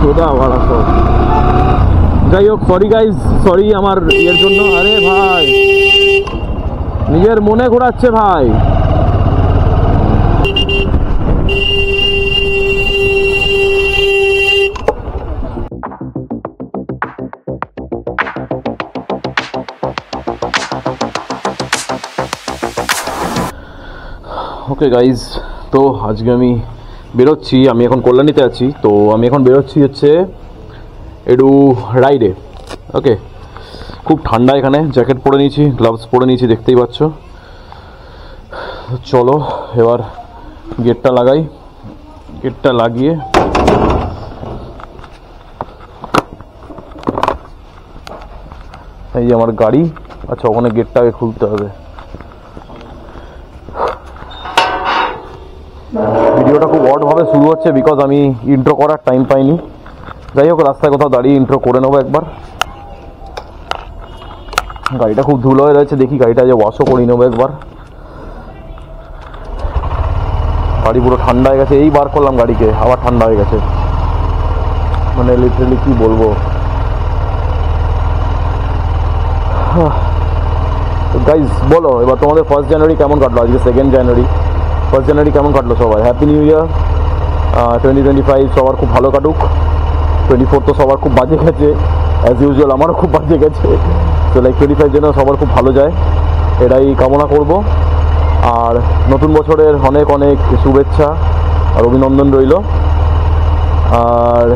সোদা ভাড়া সব। যাই হোক, সরি গাইজ, সরি আমার ইয়ের জন্য। আরে ভাই নিজের মনে ঘোরাচ্ছে ভাই। ওকে গাইজ, তো আজকে আমি বেরোচ্ছি। আমি এখন কল্যাণীতে আছি, তো আমি এখন বেরোচ্ছি হচ্ছে একটু রাইডে। ওকে, খুব ঠান্ডা এখানে, জ্যাকেট পরে নিয়েছি, গ্লাভস পরে নিয়েছি, দেখতেই পাচ্ছ। চলো এবার গেটটা লাগাই। গেটটা লাগিয়ে এই যে আমার গাড়ি। আচ্ছা, ওখানে গেটটা আগে খুলতে হবে। ভিডিওটা খুব অডভাবে শুরু হচ্ছে বিকজ আমি ইন্ট্রো করার টাইম পাইনি। যাই হোক, রাস্তায় কোথাও দাঁড়িয়ে ইন্ট্রো করে নেবো একবার। গাড়িটা খুব ধুলো হয়ে রয়েছে, দেখি গাড়িটা যে ওয়াশও করে নেবো একবার। গাড়ি পুরো ঠান্ডা হয়ে গেছে, এই বার করলাম গাড়িকে, আবার ঠান্ডা হয়ে গেছে। মানে লিটারালি কি বলবো। গাইজ বলো এবার তোমাদের 1 জানুয়ারি কেমন কাটলো? আজকে 2 জানুয়ারি। 1 জানুয়ারি কেমন কাটলো সবাই? হ্যাপি নিউ ইয়ার 2025 সবার খুব ভালো কাটুক। 24 তো সবার খুব বাজে গেছে, অ্যাজ ইউজুয়াল আমারও খুব বাজে গেছে। তো লাইক 25 যেন সবার খুব ভালো যায়, এটাই কামনা করব। আর নতুন বছরের অনেক অনেক শুভেচ্ছা আর অভিনন্দন রইল। আর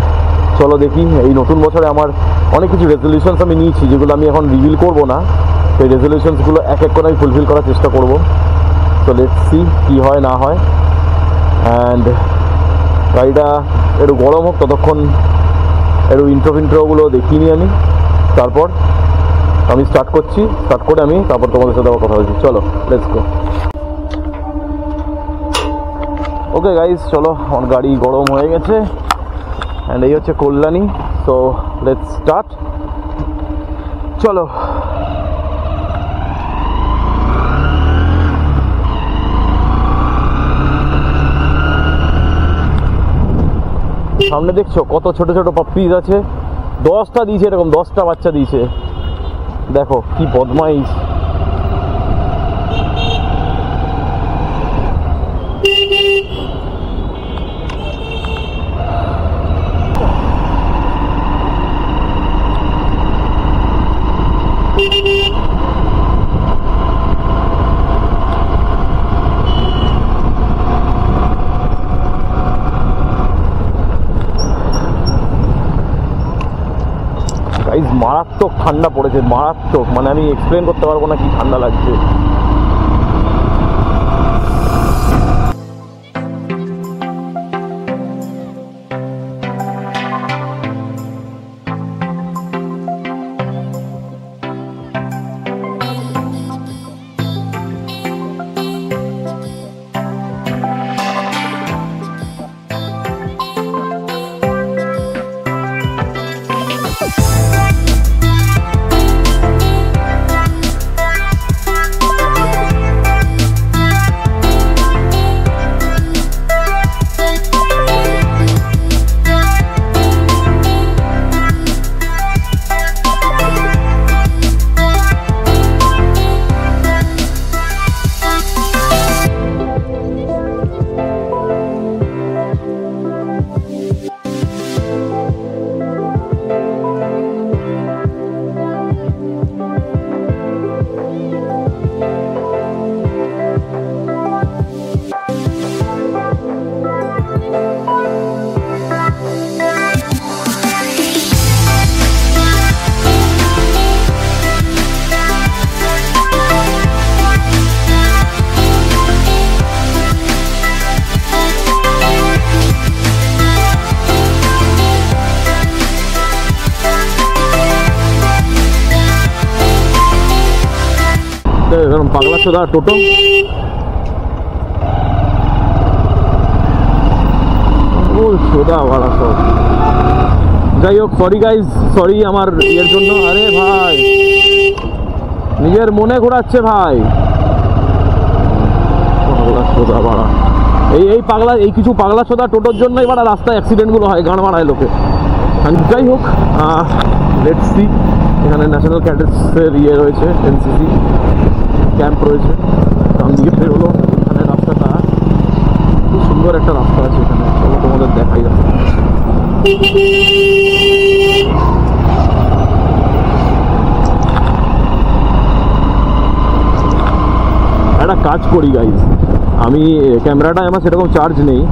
চলো দেখি, এই নতুন বছরে আমার অনেক কিছু রেজলিউশনস আমি নিয়েছি, যেগুলো আমি এখন রিভিল করব না। সেই রেজলিউশনসগুলো এক এক করে আমি ফুলফিল করার চেষ্টা করব। তো লেটস সি কী হয় না হয়। অ্যান্ড গাড়িটা একটু গরম হোক, ততক্ষণ একটু ইন্ট্রোগুলো দেখিয়ে নিই আমি। তারপর আমি স্টার্ট করছি, স্টার্ট করে আমি তারপর তোমাদের সাথে আবার কথা বলছি। চলো লেটস গো। ওকে গাইজ, চলো, আমার গাড়ি গরম হয়ে গেছে। অ্যান্ড এই হচ্ছে কল্যাণী। সো লেটস স্টার্ট, চলো। সামনে দেখছো কত ছোট ছোট পাপ্পিজ আছে? 10টা দিয়েছে, এরকম 10টা বাচ্চা দিয়েছে। দেখো কি বদমাইশ। মারাত্মক ঠান্ডা পড়েছে, মারাত্মক। মানে আমি এক্সপ্লেন করতে পারবো না কি ঠান্ডা লাগছে। পাগলা চোদা টোটো। সোদা ভাড়া সব। যাই হোক, সরি গাইজ, সরি আমার ইয়ের জন্য। আরে ভাই নিজের মনে ঘোরাচ্ছে ভাই। সোদা ভাড়া। এই পাগলা, এই কিছু পাগলা ছোদা টোটোর জন্য এবার রাস্তায় অ্যাক্সিডেন্টগুলো হয়, গান মারায় লোকে। যাই হোক, লেটস সি। এখানে ন্যাশনাল ক্যাডেটসের রয়েছে, এনসিসি ক্যাম্প রয়েছে। ডান দিকে বেরোলো, এখানে রাস্তাটা খুব সুন্দর একটা রাস্তা আছে এখানে, চলো তোমাদের দেখাই রাস্তা। একটা কাজ করি গাইজ, আমি ক্যামেরাটায় আমার সেরকম চার্জ নেই,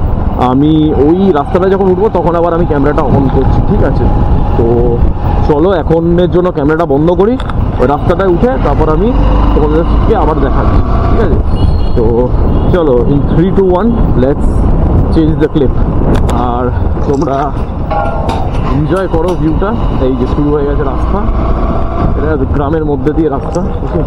আমি ওই রাস্তাটা যখন উঠবো তখন আবার আমি ক্যামেরাটা অন করছি, ঠিক আছে? তো চলো এখনের জন্য ক্যামেরাটা বন্ধ করি, ওই রাস্তাটায় উঠে তারপর আমি তোমাদেরকে আবার দেখাচ্ছি, ঠিক আছে? তো চলো, in 3, 2, 1 let's change the clip. আর তোমরা এনজয় করো ভিউটা। এই যে শুরু হয়ে গেছে রাস্তা, এটা গ্রামের মধ্যে দিয়ে রাস্তা, ওকে?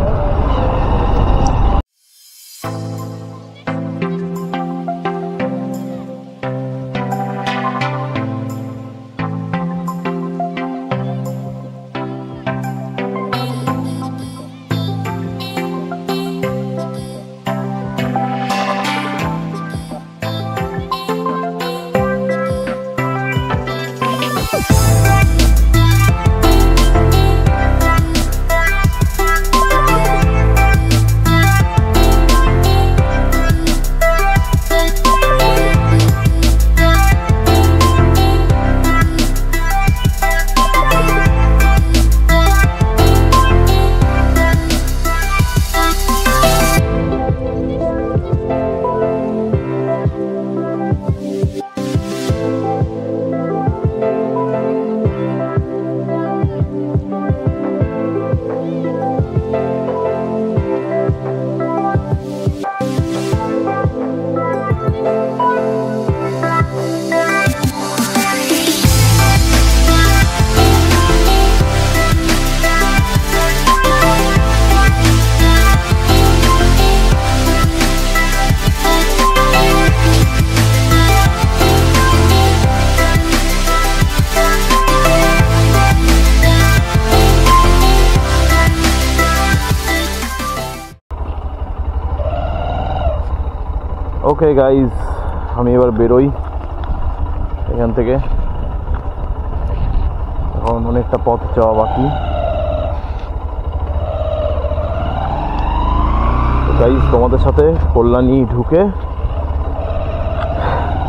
ওকে গাইজ, আমি এবার বেরোই এখান থেকে, এখন অনেকটা পথ যাওয়া বাকি। গাইজ তোমাদের সাথে কল্যাণী ঢুকে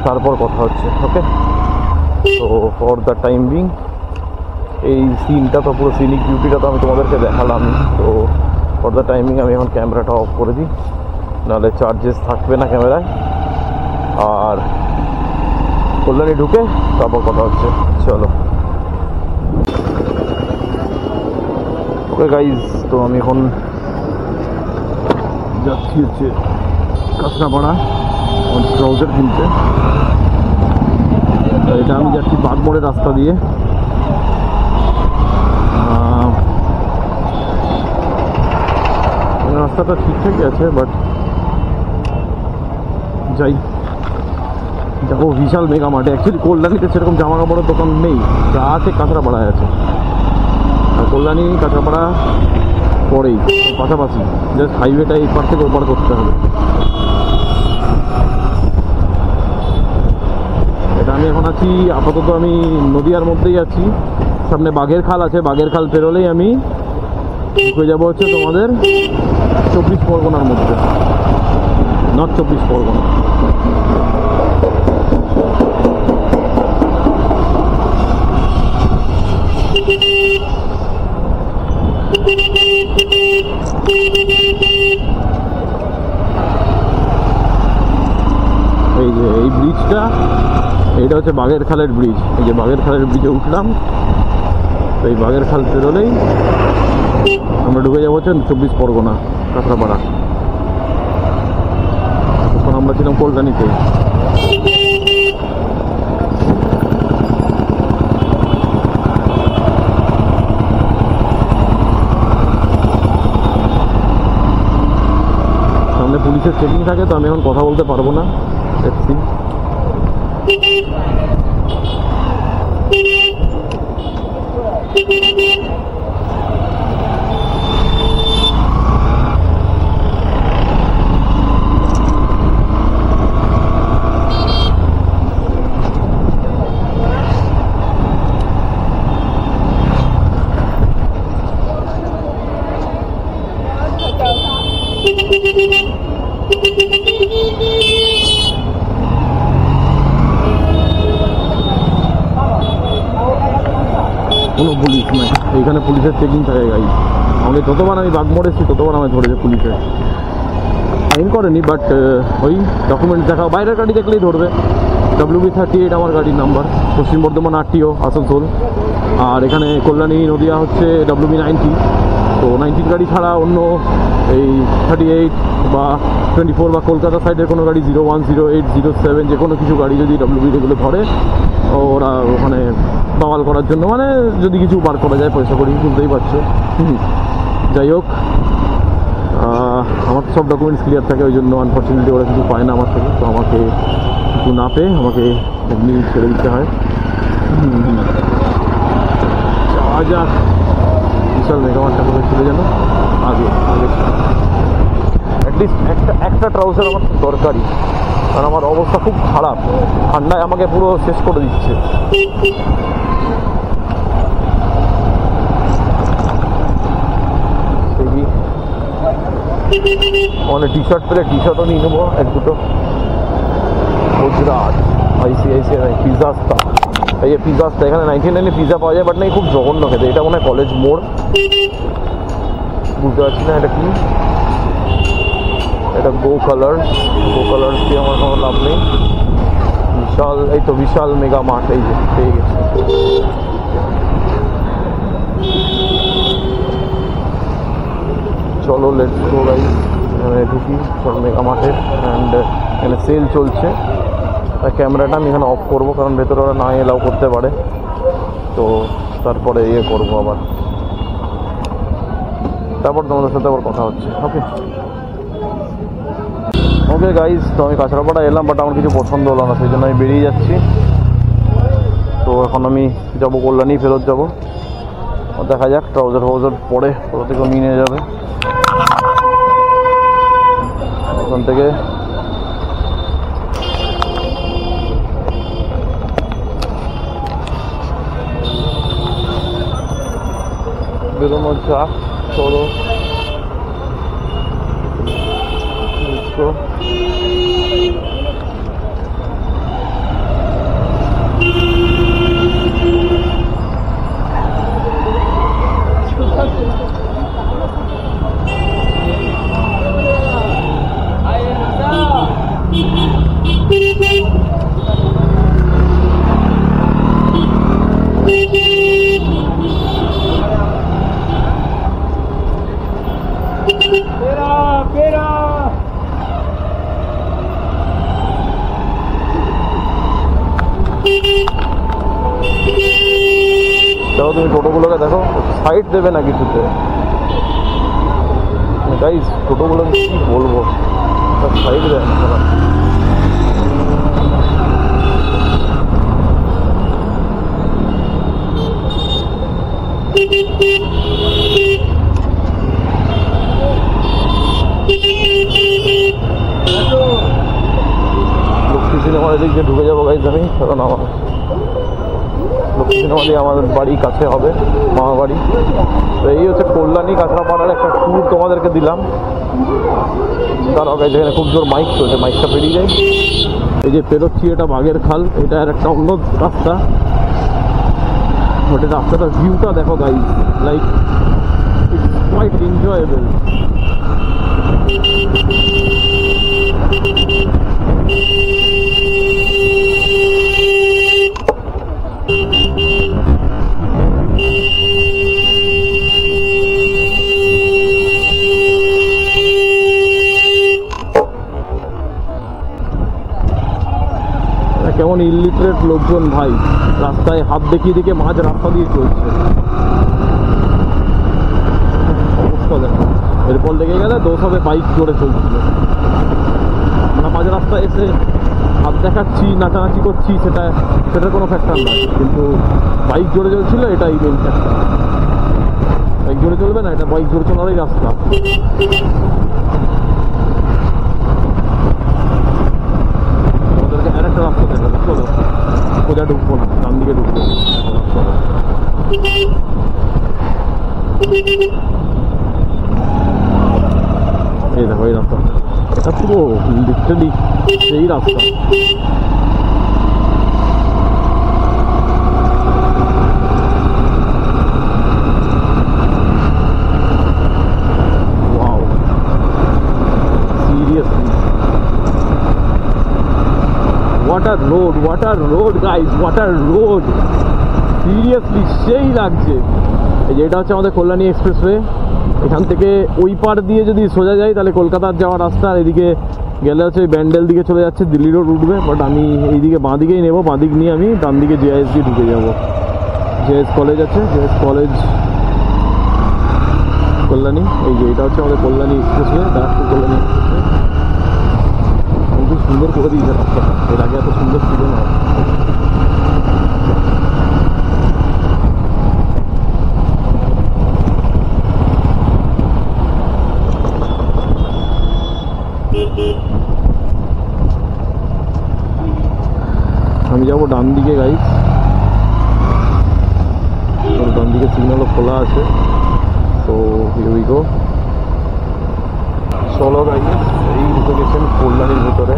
তারপর কথা হচ্ছে, ওকে? তো ফর দ্য টাইম বিং এই সিনটা তো পুরো সিনিক বিউটিটা তো আমি তোমাদেরকে দেখালাম। তো ফর দ্য টাইমিং আমি এখন ক্যামেরাটা অফ করে দিই, নাহলে চার্জেস থাকবে না ক্যামেরায়। আর কল্যাণী ঢুকে তারপর কথা হচ্ছে, চলো। ওকে গাইজ, তো আমি এখন যাচ্ছি হচ্ছে কাঁচরাপাড়া ট্রাউজার কিনতে। এটা আমি যাচ্ছি বাগমোড়ের রাস্তা দিয়ে। রাস্তাটা ঠিকঠাকই আছে, বাট যাই, যাবো বিশাল মেগা মার্টে। অ্যাকচুয়ালি কল্যাণীতে সেরকম জামা কাপড়ের দোকান নেই, যা আছে কাঁচরাপাড়ায় আছে। আর কল্যাণী কাঁচরাপাড়া পরেই পাশাপাশি, জাস্ট হাইওয়েটা এই পার থেকে ওপার করতে হবে। এটা আমি এখন আছি আপাতত, আমি নদিয়ার মধ্যেই আছি। সামনে বাঘের খাল আছে, বাঘের খাল পেরোলেই আমি ঢুকে যাবো হচ্ছে তোমাদের 24 পরগনার মধ্যে, নর্থ 24 পরগনা। এই যে এই ব্রিজটা, এইটা হচ্ছে বাঘের খালের ব্রিজ। এই যে বাঘের খালের ব্রিজে উঠলাম, তো এই বাঘের খাল পেরোলেই আমরা ঢুকে যাবো হচ্ছে 24 পরগনা, কাঁচরাপাড়া। তখন আমরা ছিলাম কল্যাণীতে। সামনে পুলিশের চেকিং থাকে, তো আমি এখন কথা বলতে পারবো না। দেখছি কোনো পুলিশ নাই এইখানে, পুলিশের চেকিং থাকে গাইজ। আমাকে যতবার আমি বাগমোড় এসেছি ততবার আমায় ধরেছে পুলিশে, ফাইন করেনি, বাট ওই ডকুমেন্টস দেখাও, বাইরের গাড়ি দেখলেই ধরবে। WB38 আমার গাড়ির নাম্বার, পশ্চিম বর্ধমান RTO আসানসোল। আর এখানে কল্যাণী নদিয়া হচ্ছে WB90। তো 90 গাড়ি ছাড়া অন্য এই 38 বা 24 বা কলকাতা সাইডের কোনো গাড়ি 01, 08, 07 যে কোনো কিছু গাড়ি যদি WB যেগুলো ধরে, ওরা ওখানে বাওয়াল করার জন্য, মানে যদি কিছু বার করা যায় পয়সা করি, বুঝতেই পারছো। যাই হোক, আমার সব ডকুমেন্টস ক্লিয়ার থাকে, ওই জন্য আনফর্চুনেটলি ওরা কিছু পায় না আমার থেকে। তো আমাকে কিছু না পেয়ে আমাকে এমনি ছেড়ে দিতে হয়। যাওয়া যাক, বিশাল মেগামার্টটা কোথায় ছিল যেন, আগে অ্যাটলিস্ট একটা ট্রাউজার আমার দরকারি, কারণ আমার অবস্থা খুব খারাপ, ঠান্ডায় আমাকে পুরো শেষ করে দিচ্ছে। মানে টি শার্ট পেলে টি শার্টও নিয়ে নেবো এক দুটো। গুজরাট ICICI পিজাস্তা, এই যে পিজাস্তা, এখানে 99 পিজা পাওয়া যায়, বাট না খুব জঘন্য খেতে। এটা মনে হয় কলেজ মোড়, বুঝতে পারছি না এটা কি। এটা গো কালার্স দিয়ে আমার কোনো লাভ নেই। বিশাল, এই তো বিশাল মেগা মার্ট, এই যে পেয়ে গেছে। চলো লেটস গো গাইস, এখানে ঢুকি মেগা মার্টের। অ্যান্ড এখানে সেল চলছে, ক্যামেরাটা আমি এখানে অফ করবো, কারণ ভেতরে ওরা না এলাও করতে পারে। তো তারপরে ইয়ে করবো আবার, তারপর তোমাদের সাথে আবার কথা হচ্ছে। ওকে গাইজ, তো আমি কাঁচরাপাড়া এলাম, বাট আমার কিছু পছন্দ হলো না, সেই জন্য আমি বেরিয়ে যাচ্ছি। তো এখন আমি যাবো কল্যাণী, ফেরত যাবো। দেখা যাক, ট্রাউজার ফাউজার পরে কোথা থেকে নিয়ে যাবে ওখান থেকে। বেরোনো যাক, চলো দেখো, তুমি টোটোগুলোকে দেখো, সাইড দেবে না কিছুতে। গাইস টোটোগুলোকে কি বলবো, সাইড দেয় না। লক্ষ্মী সিনেমার এদিক দিয়ে ঢুকে যাবো গাইস আমি, কারণ আমার লক্ষ্মী সিনেমা দিয়ে আমাদের বাড়ি কাছে হবে, মামা বাড়ি। তো এই হচ্ছে কল্যাণী কাঁচরাপাড়ার একটা ট্যুর তোমাদেরকে দিলাম। তারাও গাইস এখানে খুব জোর মাইক চলছে, মাইকটা পেরিয়ে যায়। এই যে পেরোচ্ছি, এটা বাঘের খাল, এটা আর একটা অন্য রাস্তা। ওটা রাস্তাটার ভিউটা দেখো guys, like it's quite enjoyable. কেমন ইলিটারেট লোকজন ভাই, রাস্তায় হাত দেখিয়ে দিকে মাঝ রাস্তা দিয়ে চলছে, অবস্থা দেখো। এরপর লেগে গেলে দোষ হবে, বাইক জোরে চলছিল। আমরা মাঝ রাস্তায় এসে হাত দেখাচ্ছি, নাচানাচি করছি, সেটার কোনো ফ্যাক্টর নয়, কিন্তু বাইক জোরে চলছিল, এটাই মেন ফ্যাক্টর। বাইক জোরে চলবে না, এটা বাইক জোরে চলারই রাস্তা। আরেকটা রাস্তা দেখাবো, চলো সোজা ঢুকবো না, ডান দিকে ঢুকবো। এই দেখো এই রাস্তা, এটা পুরো লিটারালি সেই রাস্তা। আর road guys, what a road, seriously সেই লাগছে। এই যে এটা হচ্ছে আমাদের কল্যাণী এক্সপ্রেসওয়ে। এখান থেকে ওই পার দিয়ে যদি সোজা যাই তাহলে কলকাতার যাওয়ার রাস্তা, আর এদিকে গেলে হচ্ছে ব্যান্ডেল দিকে চলে যাচ্ছে, দিল্লি রোড উঠবে। বাট আমি এইদিকে বাঁ দিকেই নেবো, বাঁ দিক নিয়ে আমি ডান দিকে জেআইএস দিয়ে ঢুকে যাবো। জেএস কলেজ আছে, জেএস কলেজ কল্যাণী। এই যে এটা হচ্ছে আমাদের কল্যাণী এক্সপ্রেসওয়ে, দাঁড়াচ্ছে কল্যাণী এক্সপ্রেসওয়ে। খুব সুন্দর করে দিয়েছে রাস্তাটা, এর আগে এত সুন্দর ছিল না। আমি যাবো ডান দিকে গাইস, ডান দিকে সিগন্যালও খোলা আছে। তো হিয়ার উই গো, চলো গাইস। এই ঢুকে গেছেন কল্যাণীর ভিতরে।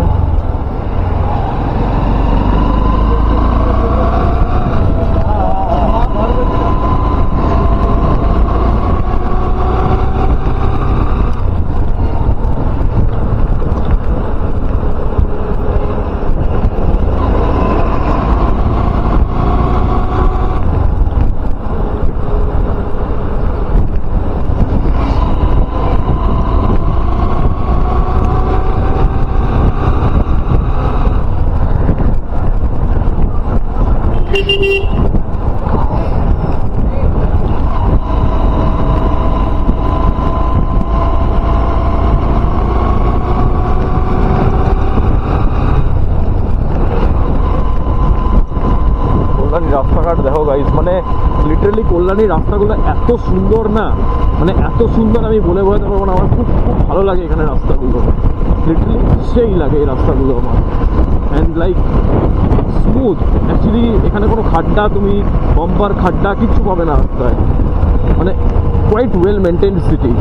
রাস্তাঘাট দেখো গাইস, মানে লিটারালি কল্যাণীর রাস্তাগুলো এত সুন্দর না, মানে এত সুন্দর আমি বলে বোঝাতে পারবো না। আমার খুব খুব ভালো লাগে এখানে রাস্তাগুলো, লিটারালি সেই লাগে এই রাস্তাগুলো আমার। অ্যান্ড লাইক স্মুথ, অ্যাকচুয়ালি এখানে কোনো খাড্ডা, তুমি বাম্পার খাড্ডা কিচ্ছু পাবে না রাস্তায়, মানে কোয়াইট ওয়েল মেনটেন্ড সিটি।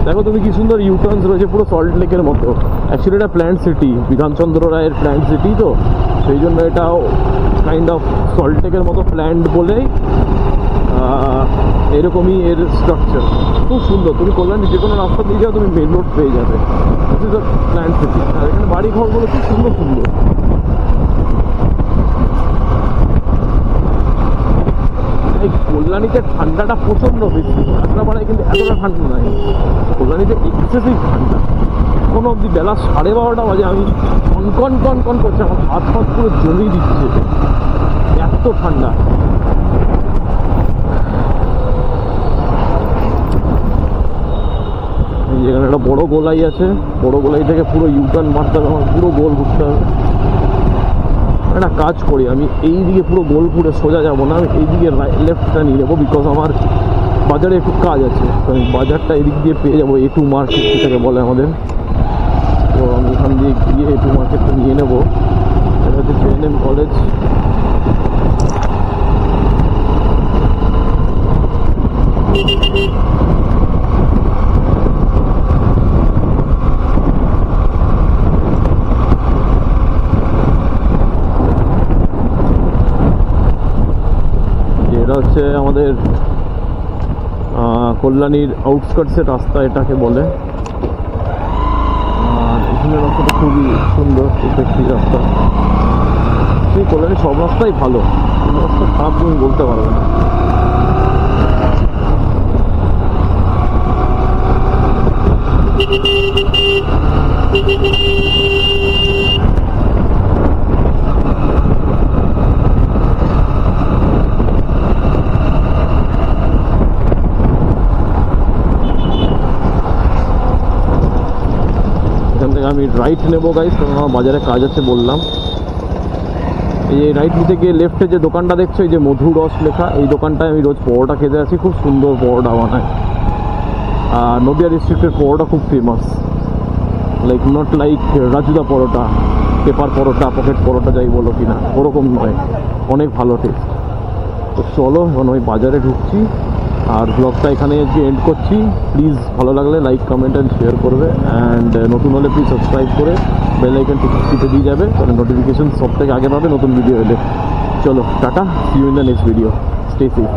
দেখো তুমি কি সুন্দর ইউটার্নস রয়েছে, পুরো সল্ট লেকের মতো। অ্যাকচুয়ালি এটা প্ল্যান্ট সিটি, বিধানচন্দ্র রায়ের প্ল্যান্ট সিটি, তো সেই জন্য এটাও কাইন্ড অফ সল্ট লেকের মতো প্ল্যান্ট বলেই এরকমই এর স্ট্রাকচার। খুব সুন্দর, তুমি কল্যাণী যে কোনো রাস্তা দিয়ে যাও তুমি মেন রোড পেয়ে যাবে। This is a plant city. আর এখানে বাড়ি ঘরগুলো খুব সুন্দর সুন্দর। এই কল্যাণীতে ঠান্ডাটা প্রচণ্ড বেশি, রাস্তাপাড়ায় কিন্তু এতটা ঠান্ডা নয়। কল্যাণীতে এক্সেসিভ ঠান্ডা। কোনো অবধি বেলা 12:30 বাজে আমি কন করছে, আমার হাত ফাত পুরো জমিয়ে দিচ্ছে, এত ঠান্ডা। যেখানে একটা বড় গোলাই আছে, বড় গোলাই থেকে পুরো ইউটার্ন মারতে হবে, আমার পুরো গোল ঘুরতে হবে। একটা কাজ করি, আমি এই দিকে পুরো গোল ঘুরে সোজা যাবো না, আমি এই দিকে লেফটটা নিয়ে যাবো, বিকজ আমার বাজারে একটু কাজ আছে। তো আমি বাজারটা এদিক দিয়ে পেয়ে যাবো, A2 মার্কেট যেটাকে বলে আমাদের। তো আমি এখান দিয়ে গিয়ে A2 মার্কেটটা নিয়ে নেবো। এটা হচ্ছে JNM কলেজ। এটা হচ্ছে আমাদের কল্যাণীর আউটস্কার্টসের রাস্তা এটাকে বলে। এখানে রাস্তাটা খুবই সুন্দর, ইফেক্টিভ রাস্তা। সেই কল্যাণীর সব রাস্তাই ভালো, কোনো রাস্তা খারাপ তুমি বলতে পারবে না। আমি রাইট নেবো গাইস, কারণ আমার বাজারে কাজ আছে বললাম। এই রাইট নিতে গিয়ে লেফটে যে দোকানটা দেখছো, এই যে মধু রস লেখা, এই দোকানটায় আমি রোজ পরোটা খেতে আসি। খুব সুন্দর পরোটা বানায়। নদিয়া ডিস্ট্রিক্টের পরোটা খুব ফেমাস, লাইক নট লাইক রাজুদা পরোটা, পেপার পরোটা, পকেট পরোটা যাই বলো কিনা, ওরকম নয়, অনেক ভালো টেস্ট। তো চলো এখন ওই বাজারে ঢুকছি, আর ব্লগটা এখানে এন্ড করছি। প্লিজ ভালো লাগলে লাইক, কমেন্ট অ্যান্ড শেয়ার করবে, অ্যান্ড নতুন হলে প্লিজ সাবস্ক্রাইব করে বেল আইকন টিপে দিয়ে যাবে, কারণ নোটিফিকেশন সব থেকে আগে পাবে নতুন ভিডিও এলে। চলো tata, see you in the next video, stay safe.